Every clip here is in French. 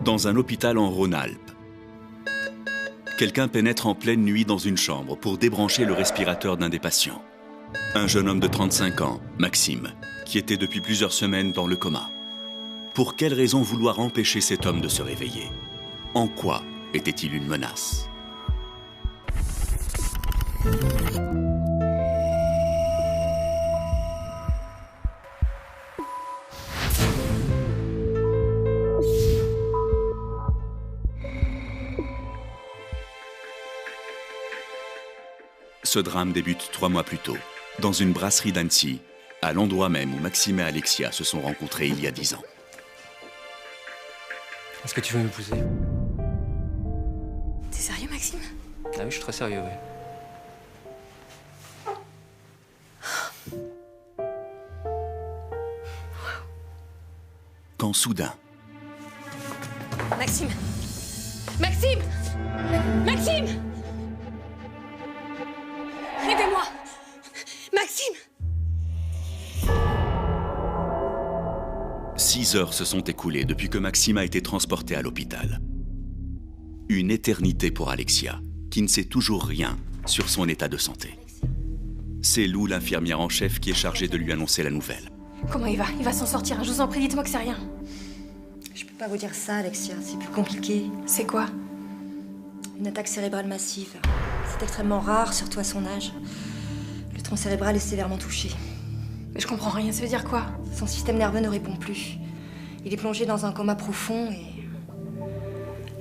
Dans un hôpital en Rhône-Alpes, quelqu'un pénètre en pleine nuit dans une chambre pour débrancher le respirateur d'un des patients. Un jeune homme de 35 ans, Maxime, qui était depuis plusieurs semaines dans le coma. Pour quelle raison vouloir empêcher cet homme de se réveiller? En quoi était-il une menace? Ce drame débute 3 mois plus tôt, dans une brasserie d'Annecy, à l'endroit même où Maxime et Alexia se sont rencontrés il y a 10 ans. Est-ce que tu veux m'épouser? T'es sérieux, Maxime? Ah oui, je suis très sérieux, oui. Quand soudain... Maxime! Maxime! Maxime! Aidez-moi! Maxime! 6 heures se sont écoulées depuis que Maxime a été transporté à l'hôpital. Une éternité pour Alexia, qui ne sait toujours rien sur son état de santé. C'est Lou, l'infirmière en chef, qui est chargée de lui annoncer la nouvelle. Comment il va? Il va s'en sortir, hein. Je vous en prie, dites-moi que c'est rien. Je peux pas vous dire ça, Alexia, c'est plus compliqué. C'est quoi? Une attaque cérébrale massive. C'est extrêmement rare, surtout à son âge. Le tronc cérébral est sévèrement touché. Mais je comprends rien, ça veut dire quoi? Son système nerveux ne répond plus. Il est plongé dans un coma profond et...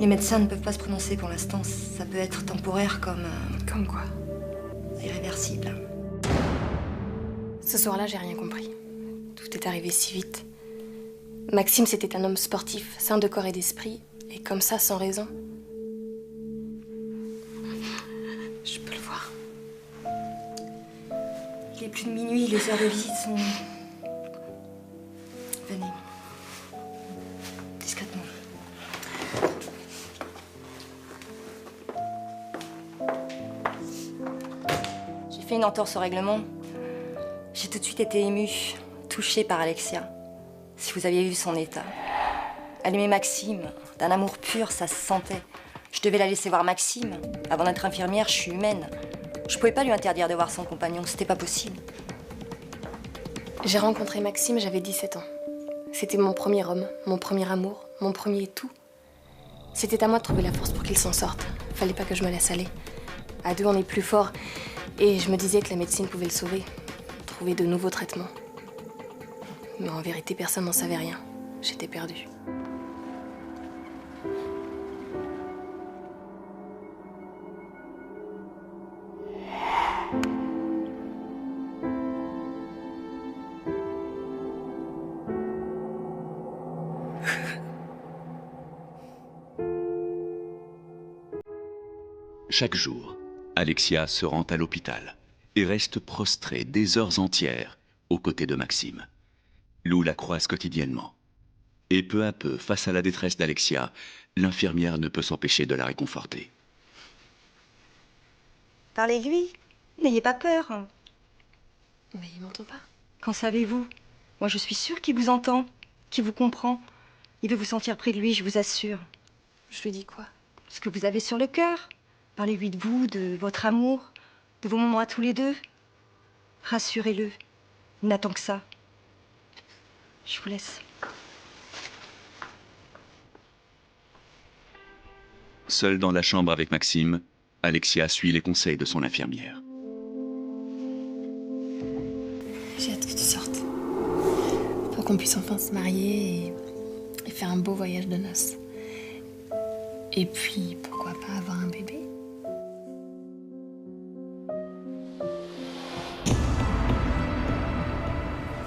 les médecins ne peuvent pas se prononcer pour l'instant. Ça peut être temporaire comme... Comme quoi? irréversible. Ce soir-là, j'ai rien compris. Tout est arrivé si vite. Maxime, c'était un homme sportif, sain de corps et d'esprit, et comme ça, sans raison. Je peux le voir. Il est plus de minuit, les heures de visite sont... Venez. Discrètement. J'ai fait une entorse au règlement. J'ai tout de suite été émue, touchée par Alexia. Si vous aviez vu son état. Elle aimait Maxime, d'un amour pur, ça se sentait. Je devais la laisser voir Maxime. Avant d'être infirmière, je suis humaine. Je pouvais pas lui interdire de voir son compagnon, c'était pas possible. J'ai rencontré Maxime, j'avais 17 ans. C'était mon premier homme, mon premier amour, mon premier tout. C'était à moi de trouver la force pour qu'il s'en sorte. Fallait pas que je me laisse aller. À deux, on est plus fort. Et je me disais que la médecine pouvait le sauver. Trouver de nouveaux traitements. Mais en vérité, personne n'en savait rien. J'étais perdue. Chaque jour, Alexia se rend à l'hôpital et reste prostrée des heures entières aux côtés de Maxime. Lou la croise quotidiennement. Et peu à peu, face à la détresse d'Alexia, l'infirmière ne peut s'empêcher de la réconforter. Parlez-lui, n'ayez pas peur. Mais il m'entend pas. Qu'en savez-vous? Moi, je suis sûre qu'il vous entend, qu'il vous comprend. Il veut vous sentir près de lui, je vous assure. Je lui dis quoi? Ce que vous avez sur le cœur. Parlez-lui de vous, de votre amour, de vos moments à tous les deux. Rassurez-le. Il n'attend que ça. Je vous laisse. Seule dans la chambre avec Maxime, Alexia suit les conseils de son infirmière. J'ai hâte que tu sortes. Pour qu'on puisse enfin se marier et faire un beau voyage de noces. Et puis, pourquoi pas avoir un bébé?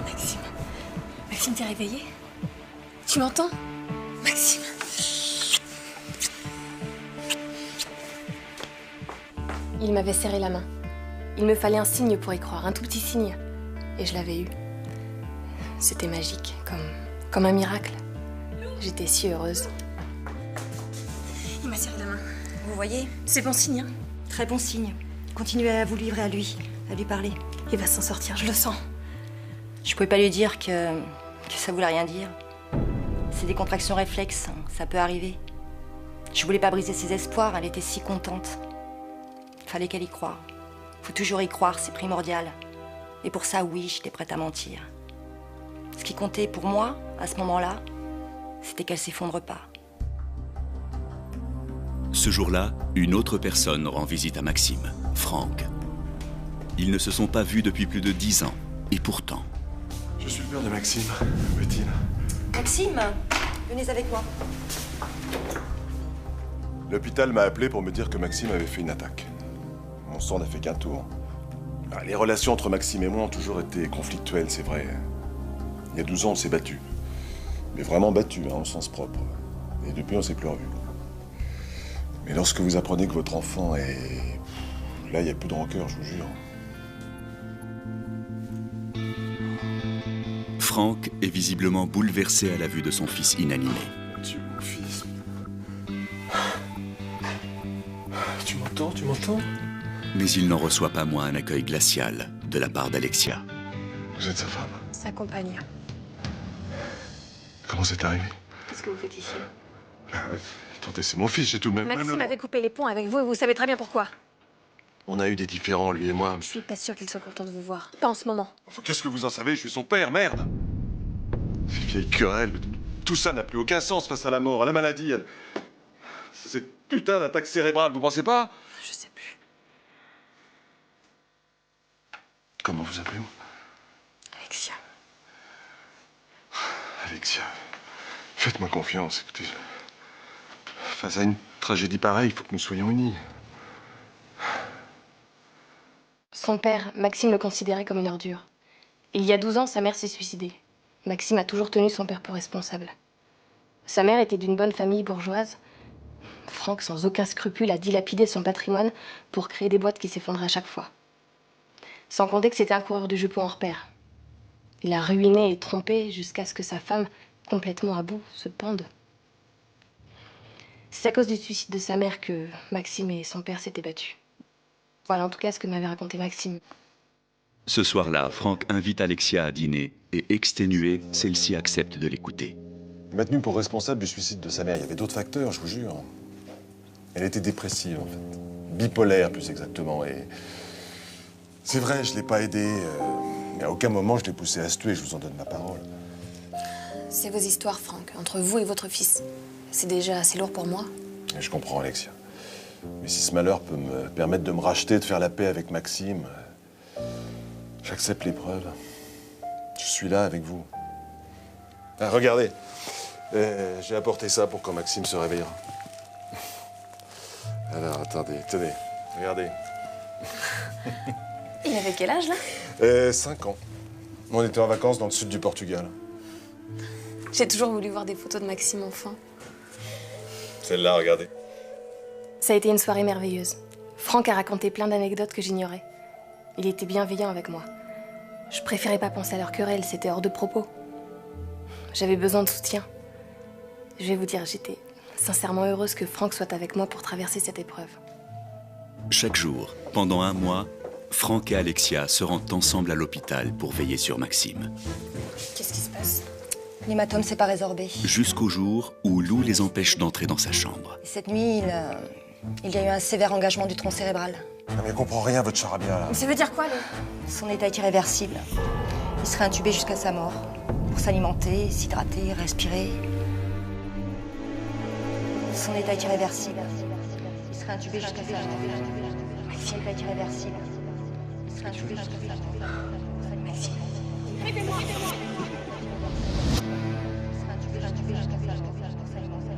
Maxime. Maxime, t'es réveillé? Tu m'entends? Maxime. Il m'avait serré la main. Il me fallait un signe pour y croire, un tout petit signe. Et je l'avais eu. C'était magique, comme un miracle. J'étais si heureuse. Il m'a serré la main. Vous voyez? C'est bon signe, hein? Très bon signe. Continuez à vous livrer à lui. à lui parler. Il va s'en sortir, je le sens. Je pouvais pas lui dire que ça voulait rien dire. C'est des contractions réflexes, hein, ça peut arriver. Je voulais pas briser ses espoirs, elle était si contente. Fallait qu'elle y croie. Faut toujours y croire, c'est primordial. Et pour ça, oui, j'étais prête à mentir. Ce qui comptait pour moi, à ce moment-là, c'était qu'elle s'effondre pas. Ce jour-là, une autre personne rend visite à Maxime, Franck. Ils ne se sont pas vus depuis plus de 10 ans, et pourtant... Je suis le père de Maxime, où est-il? Maxime, venez avec moi. L'hôpital m'a appelé pour me dire que Maxime avait fait une attaque. Mon sang n'a fait qu'un tour. Les relations entre Maxime et moi ont toujours été conflictuelles, c'est vrai. Il y a 12 ans, on s'est battus. Mais vraiment battus, hein, au sens propre. Et depuis, on s'est plus revus. Mais lorsque vous apprenez que votre enfant est... Là, il n'y a plus de rancœur, je vous jure. Franck est visiblement bouleversé à la vue de son fils inanimé. Dieu, mon fils. Tu m'entends? Tu m'entends? Mais il n'en reçoit pas moins un accueil glacial de la part d'Alexia. Vous êtes sa femme? Sa compagne. Comment c'est arrivé? Qu'est-ce que vous faites ici? Attendez, c'est mon fils, j'ai tout de même... Maxime avait coupé les ponts avec vous et vous savez très bien pourquoi. On a eu des différends, lui et moi. Je suis pas sûre qu'il soit content de vous voir. Pas en ce moment. Enfin, qu'est-ce que vous en savez? Je suis son père, merde! Ces vieilles querelles, tout ça n'a plus aucun sens face à la mort, à la maladie. Cette putain d'attaque cérébrale, vous pensez pas? Je sais plus. Comment vous appelez-vous? Alexia. Alexia, faites-moi confiance, écoutez. Face à une tragédie pareille, il faut que nous soyons unis. Son père, Maxime le considérait comme une ordure. Il y a 12 ans, sa mère s'est suicidée. Maxime a toujours tenu son père pour responsable. Sa mère était d'une bonne famille bourgeoise. Franck, sans aucun scrupule, a dilapidé son patrimoine pour créer des boîtes qui s'effondraient à chaque fois. Sans compter que c'était un coureur de jupons hors pair. Il a ruiné et trompé jusqu'à ce que sa femme, complètement à bout, se pende. C'est à cause du suicide de sa mère que Maxime et son père s'étaient battus. Voilà en tout cas ce que m'avait raconté Maxime. Ce soir-là, Franck invite Alexia à dîner et, exténuée, celle-ci accepte de l'écouter. Il m'a tenu pour responsable du suicide de sa mère. Il y avait d'autres facteurs, je vous jure. Elle était dépressive, en fait. Bipolaire, plus exactement. Et c'est vrai, je l'ai pas aidée. Mais à aucun moment, je l'ai poussée à se tuer, je vous en donne ma parole. C'est vos histoires, Franck, entre vous et votre fils. C'est déjà assez lourd pour moi. Et je comprends, Alexia. Mais si ce malheur peut me permettre de me racheter, de faire la paix avec Maxime, j'accepte l'épreuve. Je suis là avec vous. Ah, regardez. J'ai apporté ça pour quand Maxime se réveillera. Alors, attendez, tenez. Regardez. Il avait quel âge, là? 5 ans. On était en vacances dans le sud du Portugal. J'ai toujours voulu voir des photos de Maxime enfant. Celle-là, regardez. Ça a été une soirée merveilleuse. Franck a raconté plein d'anecdotes que j'ignorais. Il était bienveillant avec moi. Je préférais pas penser à leur querelle, c'était hors de propos. J'avais besoin de soutien. Je vais vous dire, j'étais sincèrement heureuse que Franck soit avec moi pour traverser cette épreuve. Chaque jour, pendant 1 mois, Franck et Alexia se rendent ensemble à l'hôpital pour veiller sur Maxime. Qu'est-ce qui se passe? L'hématome s'est pas résorbé. Jusqu'au jour où Lou les empêche d'entrer dans sa chambre. Et cette nuit, il y a eu un sévère engagement du tronc cérébral. Non, mais elle comprend rien, votre charabia, là. Mais ça veut dire quoi, là? Son état est irréversible. Il serait intubé jusqu'à sa mort. Pour s'alimenter, s'hydrater, respirer. Son état est irréversible. Il serait intubé jusqu'à sa mort. Son état est irréversible. Il serait intubé jusqu'à sa mort. Maxime. Aidez-moi, aidez-moi. Il serait intubé jusqu'à sa mort. Pour s'alimenter.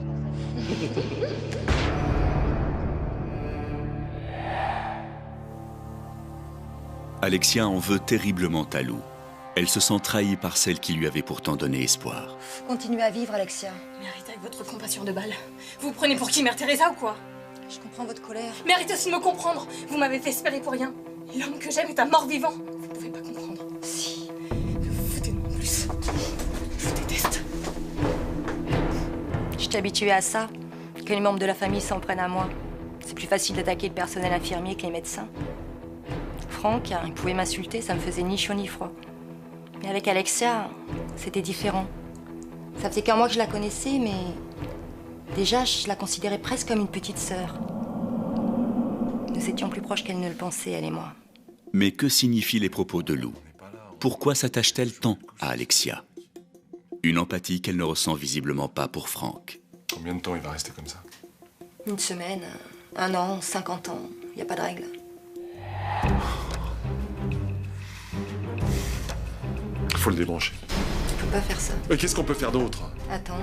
Alexia en veut terriblement à Lou. Elle se sent trahie par celle qui lui avait pourtant donné espoir. Continuez à vivre, Alexia. Mais arrêtez avec votre compassion de balle. Vous vous prenez pour qui, Mère Teresa ou quoi? Je comprends votre colère. Mais arrêtez aussi de me comprendre. Vous m'avez fait espérer pour rien. L'homme que j'aime est un mort-vivant. Vous pouvez pas comprendre. Si. Vous vous foutez de moi en plus. Je vous déteste. Je t'ai habituée à ça. Que les membres de la famille s'en prennent à moi. C'est plus facile d'attaquer le personnel infirmier que les médecins. Franck, il pouvait m'insulter, ça me faisait ni chaud ni froid. Mais avec Alexia, c'était différent. Ça faisait qu'un mois que je la connaissais, mais déjà, je la considérais presque comme une petite sœur. Nous étions plus proches qu'elle ne le pensait, elle et moi. Mais que signifient les propos de Lou? Pourquoi s'attache-t-elle tant à Alexia? Une empathie qu'elle ne ressent visiblement pas pour Franck. Combien de temps il va rester comme ça? Une semaine, 1 an, 50 ans, il n'y a pas de règle. Faut le débrancher. Je peux pas faire ça. Mais qu'est-ce qu'on peut faire d'autre? Attends,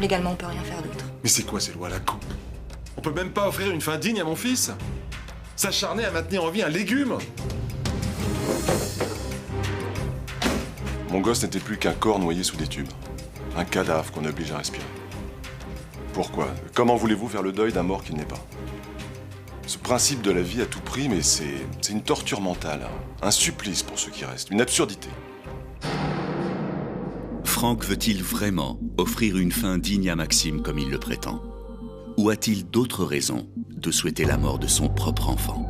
légalement, on peut rien faire d'autre. Mais c'est quoi ces lois à la con? On peut même pas offrir une fin digne à mon fils? S'acharner à maintenir en vie un légume? Mon gosse n'était plus qu'un corps noyé sous des tubes. Un cadavre qu'on oblige à respirer. Pourquoi? Comment voulez-vous faire le deuil d'un mort qui n'est pas? Ce principe de la vie à tout prix, mais c'est une torture mentale. Hein. Un supplice pour ceux qui restent. Une absurdité. Franck veut-il vraiment offrir une fin digne à Maxime comme il le prétend? Ou a-t-il d'autres raisons de souhaiter la mort de son propre enfant?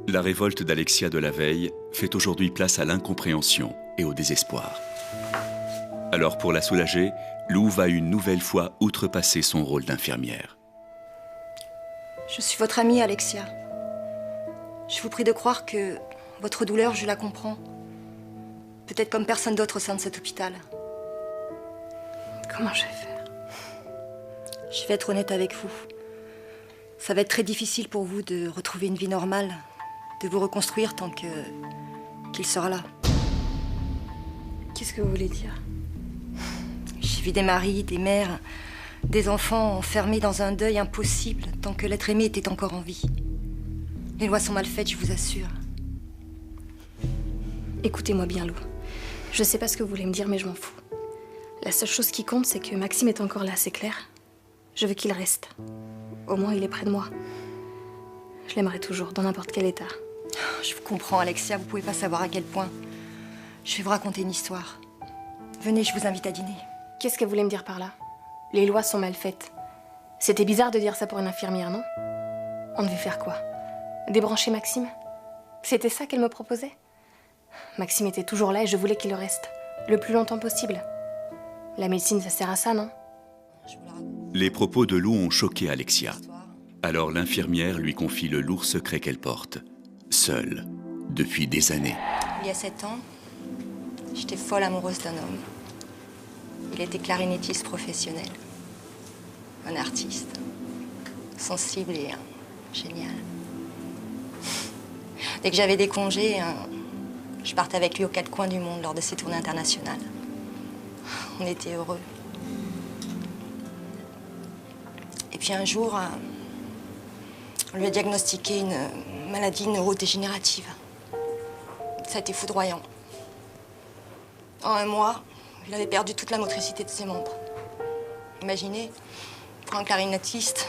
La révolte d'Alexia de la veille fait aujourd'hui place à l'incompréhension et au désespoir. Alors pour la soulager, Lou va une nouvelle fois outrepasser son rôle d'infirmière. Je suis votre amie, Alexia. Je vous prie de croire que votre douleur, je la comprends. Peut-être comme personne d'autre au sein de cet hôpital. Comment je vais faire? Je vais être honnête avec vous. Ça va être très difficile pour vous de retrouver une vie normale, de vous reconstruire tant qu'il sera là. Qu'est-ce que vous voulez dire? J'ai vu des maris, des mères, des enfants enfermés dans un deuil impossible tant que l'être aimé était encore en vie. Les lois sont mal faites, je vous assure. Écoutez-moi bien, Lou. Je sais pas ce que vous voulez me dire, mais je m'en fous. La seule chose qui compte, c'est que Maxime est encore là, c'est clair? Je veux qu'il reste. Au moins, il est près de moi. Je l'aimerai toujours, dans n'importe quel état. Je vous comprends, Alexia, vous pouvez pas savoir à quel point. Je vais vous raconter une histoire. Venez, je vous invite à dîner. Qu'est-ce que vous voulez me dire par là? Les lois sont mal faites. C'était bizarre de dire ça pour une infirmière, non? On devait faire quoi? Débrancher Maxime? C'était ça qu'elle me proposait? Maxime était toujours là et je voulais qu'il le reste. Le plus longtemps possible. La médecine, ça sert à ça, non? Les propos de Lou ont choqué Alexia. Alors l'infirmière lui confie le lourd secret qu'elle porte, seule, depuis des années. Il y a 7 ans, j'étais folle amoureuse d'un homme. Il était clarinettiste professionnel. Un artiste. Sensible et génial. Dès que j'avais des congés, je partais avec lui aux 4 coins du monde lors de ses tournées internationales. On était heureux. Et puis un jour, on lui a diagnostiqué une maladie neurodégénérative. Ça a été foudroyant. En 1 mois, il avait perdu toute la motricité de ses membres. Imaginez, pour un clarinettiste,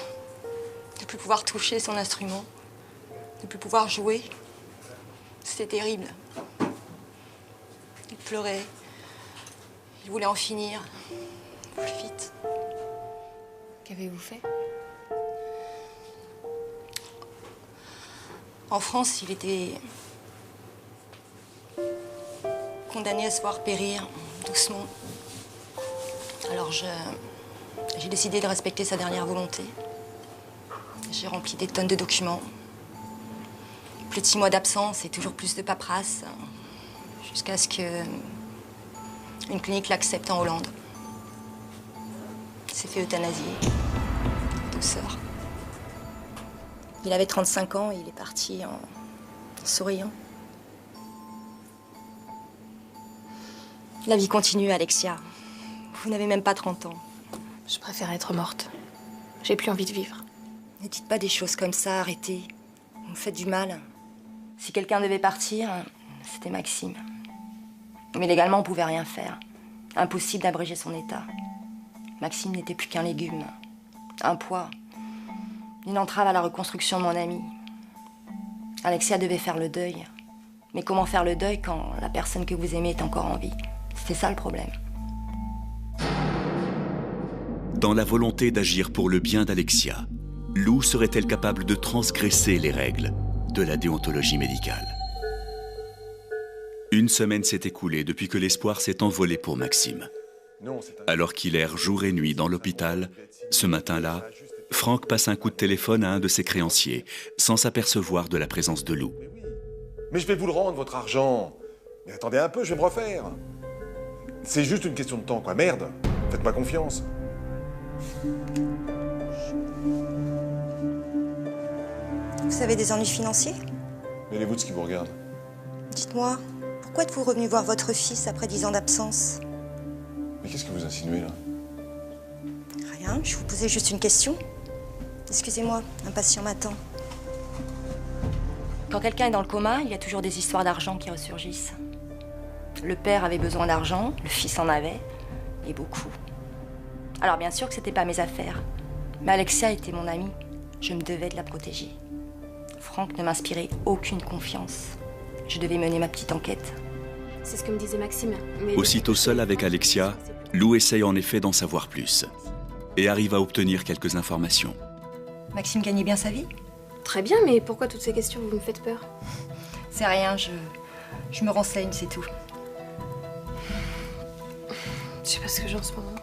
ne plus pouvoir toucher son instrument, ne plus pouvoir jouer, c'était terrible. Il pleurait. Il voulait en finir. Plus vite. Qu'avez-vous fait? En France, il était condamné à se voir périr doucement. Alors j'ai décidé de respecter sa dernière volonté. J'ai rempli des tonnes de documents. Plus de 6 mois d'absence et toujours plus de paperasse. Jusqu'à ce que une clinique l'accepte en Hollande. Il s'est fait euthanasier. Douceur. Il avait 35 ans et il est parti en souriant. La vie continue, Alexia. Vous n'avez même pas 30 ans. Je préfère être morte. J'ai plus envie de vivre. Ne dites pas des choses comme ça, arrêtez. Vous me faites du mal. Si quelqu'un devait partir, c'était Maxime. Mais légalement, on pouvait rien faire. Impossible d'abréger son état. Maxime n'était plus qu'un légume. Un poids. Une entrave à la reconstruction de mon ami. Alexia devait faire le deuil. Mais comment faire le deuil quand la personne que vous aimez est encore en vie? C'était ça le problème. Dans la volonté d'agir pour le bien d'Alexia, Lou serait-elle capable de transgresser les règles de la déontologie médicale? Une semaine s'est écoulée depuis que l'espoir s'est envolé pour Maxime. Alors qu'il erre jour et nuit dans l'hôpital, ce matin-là, Franck passe un coup de téléphone à un de ses créanciers, sans s'apercevoir de la présence de Lou. Mais je vais vous le rendre, votre argent. Mais attendez un peu, je vais me refaire. C'est juste une question de temps, quoi. Merde, faites-moi confiance. Vous avez des ennuis financiers? Mêlez-vous de ce qui vous regarde. Dites-moi, pourquoi êtes-vous revenu voir votre fils après 10 ans d'absence? Mais qu'est-ce que vous insinuez, là? Rien, je vous posais juste une question. Excusez-moi, un patient m'attend. Quand quelqu'un est dans le coma, il y a toujours des histoires d'argent qui ressurgissent. Le père avait besoin d'argent, le fils en avait, et beaucoup. Alors bien sûr que c'était pas mes affaires, mais Alexia était mon amie. Je me devais de la protéger. Franck ne m'inspirait aucune confiance. Je devais mener ma petite enquête. C'est ce que me disait Maxime. Mais Aussitôt seul avec Alexia, Lou essaye en effet d'en savoir plus et arrive à obtenir quelques informations. Maxime gagnait bien sa vie? Très bien, mais pourquoi toutes ces questions? Vous me faites peur. C'est rien, je me renseigne, c'est tout. Je sais pas ce que j'ai en ce moment.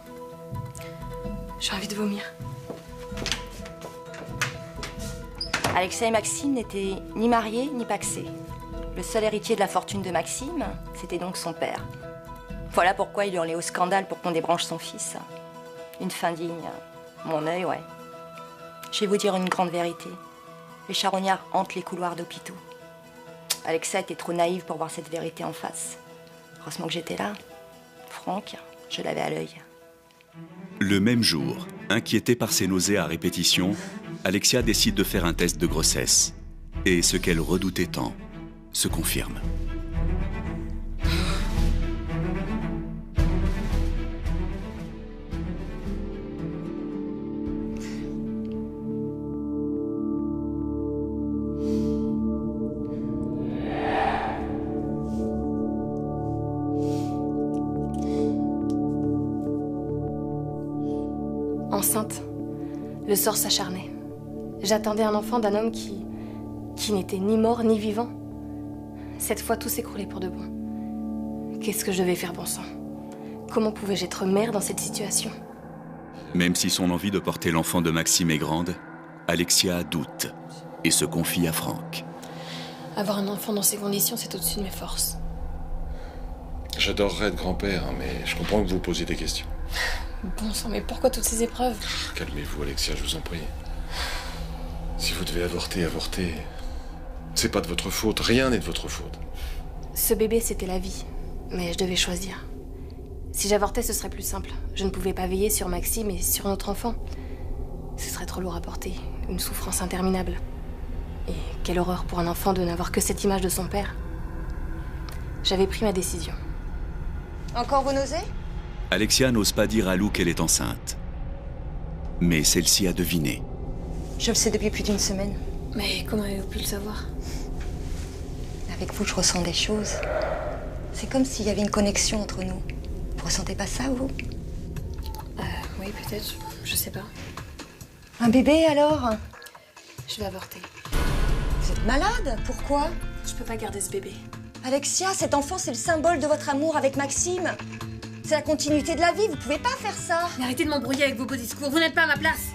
J'ai envie de vomir. Alexia et Maxime n'étaient ni mariés ni pacsés. Le seul héritier de la fortune de Maxime, c'était donc son père. Voilà pourquoi il hurlait au scandale pour qu'on débranche son fils. Une fin digne. Mon œil, ouais. Je vais vous dire une grande vérité. Les charognards hantent les couloirs d'hôpitaux. Alexia était trop naïve pour voir cette vérité en face. Heureusement que j'étais là. Franck, je l'avais à l'œil. Le même jour, inquiétée par ses nausées à répétition, Alexia décide de faire un test de grossesse. Et ce qu'elle redoutait tant se confirme. Enceinte, le sort s'acharnait. J'attendais un enfant d'un homme qui n'était ni mort ni vivant. Cette fois, tout s'écroulait pour de bon. Qu'est-ce que je devais faire, bon sang? Comment pouvais-je être mère dans cette situation? Même si son envie de porter l'enfant de Maxime est grande, Alexia doute et se confie à Franck. Avoir un enfant dans ces conditions, c'est au-dessus de mes forces. J'adorerais être grand-père, hein, mais je comprends que vous vous posiez des questions. Bon sang, mais pourquoi toutes ces épreuves? Calmez-vous, Alexia, je vous en prie. Si vous devez avorter, avortez. C'est pas de votre faute, rien n'est de votre faute. Ce bébé, c'était la vie, mais je devais choisir. Si j'avortais, ce serait plus simple. Je ne pouvais pas veiller sur Maxime et sur notre enfant. Ce serait trop lourd à porter, une souffrance interminable. Et quelle horreur pour un enfant de n'avoir que cette image de son père. J'avais pris ma décision. Encore vos nausées? Alexia n'ose pas dire à Lou qu'elle est enceinte. Mais celle-ci a deviné. Je le sais depuis plus d'une semaine. Mais comment avez-vous pu le savoir? Avec vous, je ressens des choses. C'est comme s'il y avait une connexion entre nous. Vous ressentez pas ça, vous? Oui, peut-être. Je sais pas. Un bébé, alors? Je vais avorter. Vous êtes malade? Pourquoi? Je peux pas garder ce bébé. Alexia, cet enfant, c'est le symbole de votre amour avec Maxime. C'est la continuité de la vie, vous pouvez pas faire ça. Mais arrêtez de m'embrouiller avec vos beaux discours, vous n'êtes pas à ma place.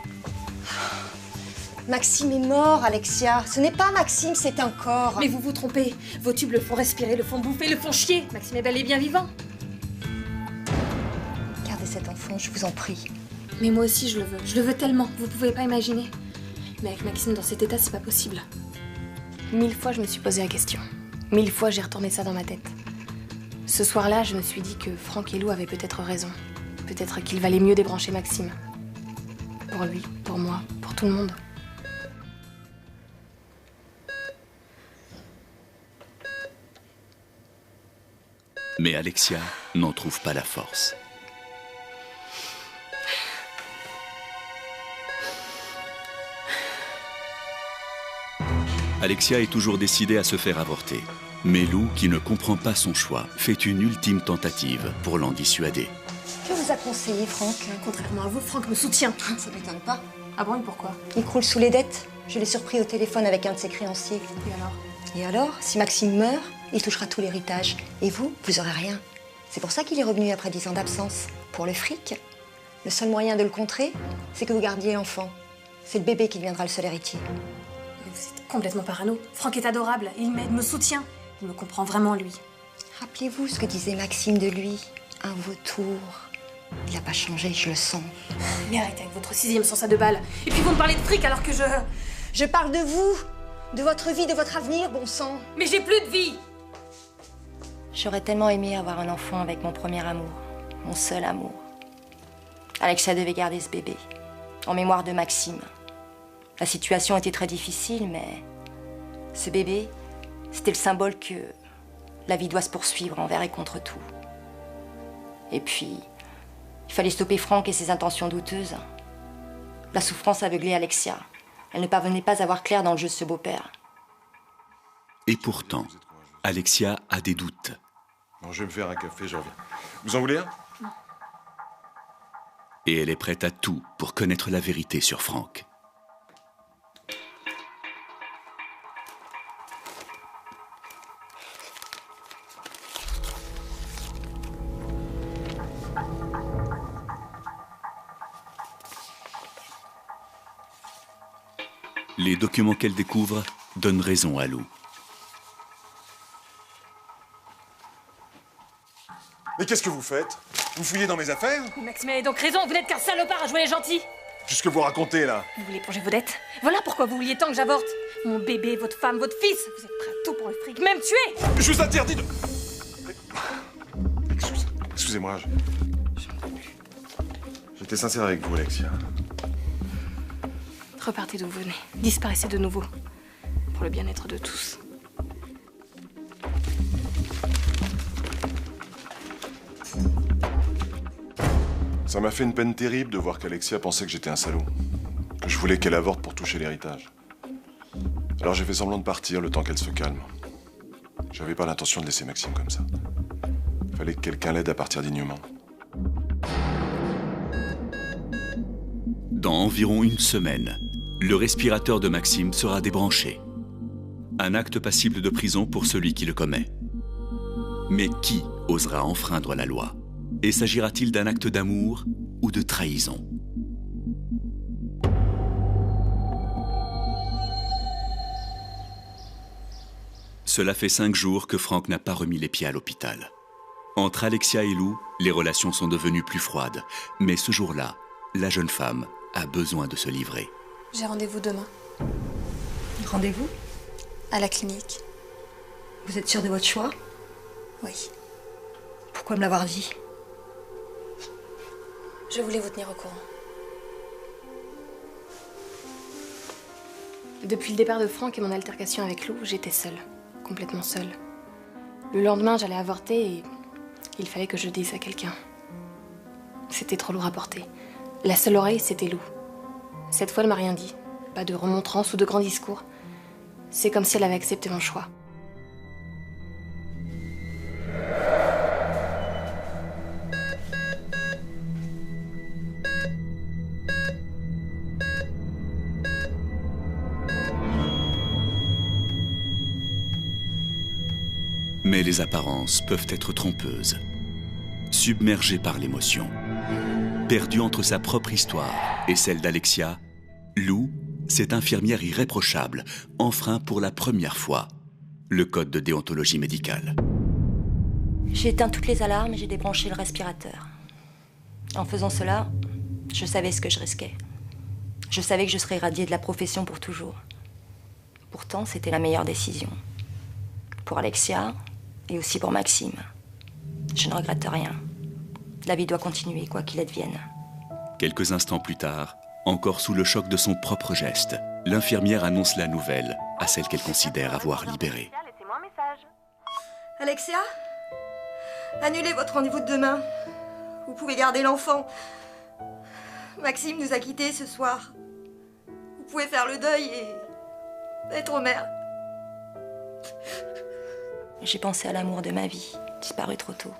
Maxime est mort, Alexia. Ce n'est pas Maxime, c'est un corps. Mais vous vous trompez. Vos tubes le font respirer, le font bouffer, le font chier. Maxime est bel et bien vivant. Gardez cet enfant, je vous en prie. Mais moi aussi, je le veux. Je le veux tellement. Vous pouvez pas imaginer. Mais avec Maxime dans cet état, c'est pas possible. 1000 fois, je me suis posé la question. 1000 fois, j'ai retourné ça dans ma tête. Ce soir-là, je me suis dit que Franck et Lou avaient peut-être raison. Peut-être qu'il valait mieux débrancher Maxime. Pour lui, pour moi, pour tout le monde. Mais Alexia n'en trouve pas la force. Alexia est toujours décidée à se faire avorter. Mais Lou, qui ne comprend pas son choix, fait une ultime tentative pour l'en dissuader. Que vous a conseillé, Franck? Contrairement à vous, Franck me soutient. Ça m'étonne pas. Ah bon, et pourquoi? Il croule sous les dettes. Je l'ai surpris au téléphone avec un de ses créanciers. Et alors? Et alors, si Maxime meurt, il touchera tout l'héritage. Et vous, vous aurez rien. C'est pour ça qu'il est revenu après 10 ans d'absence. Pour le fric. Le seul moyen de le contrer, c'est que vous gardiez l'enfant. C'est le bébé qui deviendra le seul héritier. Mais vous êtes complètement parano. Franck est adorable. Il m'aide, me soutient. Il me comprend vraiment, lui. Rappelez-vous ce que disait Maxime de lui. Un vautour. Il n'a pas changé, je le sens. Mais arrêtez avec votre 6e sens à 2 balles. Et puis vous me parlez de fric alors que je... Je parle de vous, de votre vie, de votre avenir, bon sang. Mais j'ai plus de vie! J'aurais tellement aimé avoir un enfant avec mon premier amour, mon seul amour. Alexia devait garder ce bébé, en mémoire de Maxime. La situation était très difficile, mais ce bébé, c'était le symbole que la vie doit se poursuivre envers et contre tout. Et puis, il fallait stopper Franck et ses intentions douteuses. La souffrance aveuglait Alexia. Elle ne parvenait pas à voir clair dans le jeu de ce beau-père. Et pourtant, Alexia a des doutes. Bon, je vais me faire un café, je reviens. Vous en voulez un? Et elle est prête à tout pour connaître la vérité sur Franck. Les documents qu'elle découvre donnent raison à Lou. Mais qu'est-ce que vous faites? Vous fouillez dans mes affaires? Maxime avait donc raison, vous n'êtes qu'un salopard à jouer les gentils. Qu'est-ce que vous racontez, là? Vous voulez plonger vos dettes? Voilà pourquoi vous vouliez tant que j'avorte. Mon bébé, votre femme, votre fils. Vous êtes prêts à tout pour le fric, même tuer. Je vous interdis de... Excusez-moi, j'étais sincère avec vous, Alexia. Repartez d'où vous venez. Disparaissez de nouveau. Pour le bien-être de tous. Ça m'a fait une peine terrible de voir qu'Alexia pensait que j'étais un salaud. Que je voulais qu'elle avorte pour toucher l'héritage. Alors j'ai fait semblant de partir le temps qu'elle se calme. J'avais pas l'intention de laisser Maxime comme ça. Fallait que quelqu'un l'aide à partir dignement. Dans environ une semaine, le respirateur de Maxime sera débranché. Un acte passible de prison pour celui qui le commet. Mais qui osera enfreindre la loi? Et s'agira-t-il d'un acte d'amour ou de trahison? Cela fait 5 jours que Franck n'a pas remis les pieds à l'hôpital. Entre Alexia et Lou, les relations sont devenues plus froides. Mais ce jour-là, la jeune femme a besoin de se livrer. J'ai rendez-vous demain. Rendez-vous? À la clinique. Vous êtes sûr de votre choix? Oui. Pourquoi me l'avoir dit? Je voulais vous tenir au courant. Depuis le départ de Franck et mon altercation avec Lou, j'étais seule. Complètement seule. Le lendemain, j'allais avorter et il fallait que je dise à quelqu'un. C'était trop lourd à porter. La seule oreille, c'était Lou. Cette fois, elle m'a rien dit. Pas de remontrance ou de grands discours. C'est comme si elle avait accepté mon choix. Mais les apparences peuvent être trompeuses. Submergée par l'émotion, perdue entre sa propre histoire et celle d'Alexia, Lou, cette infirmière irréprochable, enfreint pour la première fois le code de déontologie médicale. J'ai éteint toutes les alarmes et j'ai débranché le respirateur. En faisant cela, je savais ce que je risquais. Je savais que je serais radiée de la profession pour toujours. Pourtant, c'était la meilleure décision. Pour Alexia et aussi pour Maxime. Je ne regrette rien. La vie doit continuer, quoi qu'il advienne. Quelques instants plus tard, encore sous le choc de son propre geste, l'infirmière annonce la nouvelle à celle qu'elle considère avoir libérée. Laissez-moi un message. Alexia, annulez votre rendez-vous de demain. Vous pouvez garder l'enfant. Maxime nous a quittés ce soir. Vous pouvez faire le deuil et être mère. J'ai pensé à l'amour de ma vie, disparu trop tôt.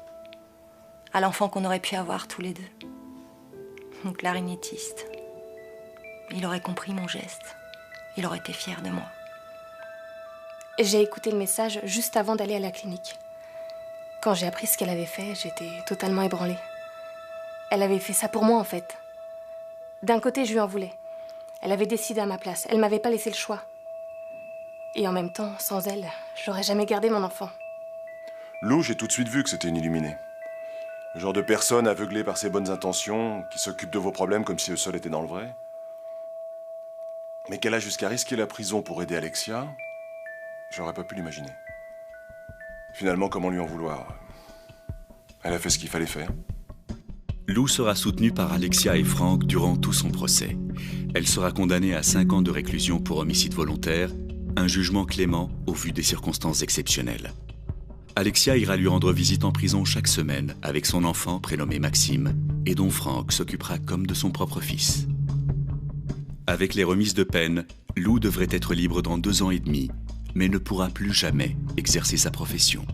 À l'enfant qu'on aurait pu avoir tous les deux. Mon clarinettiste. Il aurait compris mon geste. Il aurait été fier de moi. J'ai écouté le message juste avant d'aller à la clinique. Quand j'ai appris ce qu'elle avait fait, j'étais totalement ébranlée. Elle avait fait ça pour moi, en fait. D'un côté, je lui en voulais. Elle avait décidé à ma place. Elle m'avait pas laissé le choix. Et en même temps, sans elle, j'aurais jamais gardé mon enfant. Lou, j'ai tout de suite vu que c'était une illuminée. Le genre de personne aveuglée par ses bonnes intentions, qui s'occupe de vos problèmes comme si eux seuls étaient dans le vrai. Mais qu'elle a jusqu'à risquer la prison pour aider Alexia, j'aurais pas pu l'imaginer. Finalement, comment lui en vouloir? Elle a fait ce qu'il fallait faire. Lou sera soutenue par Alexia et Franck durant tout son procès. Elle sera condamnée à 5 ans de réclusion pour homicide volontaire, un jugement clément au vu des circonstances exceptionnelles. Alexia ira lui rendre visite en prison chaque semaine avec son enfant prénommé Maxime et dont Franck s'occupera comme de son propre fils. Avec les remises de peine, Lou devrait être libre dans 2 ans et demi, mais ne pourra plus jamais exercer sa profession.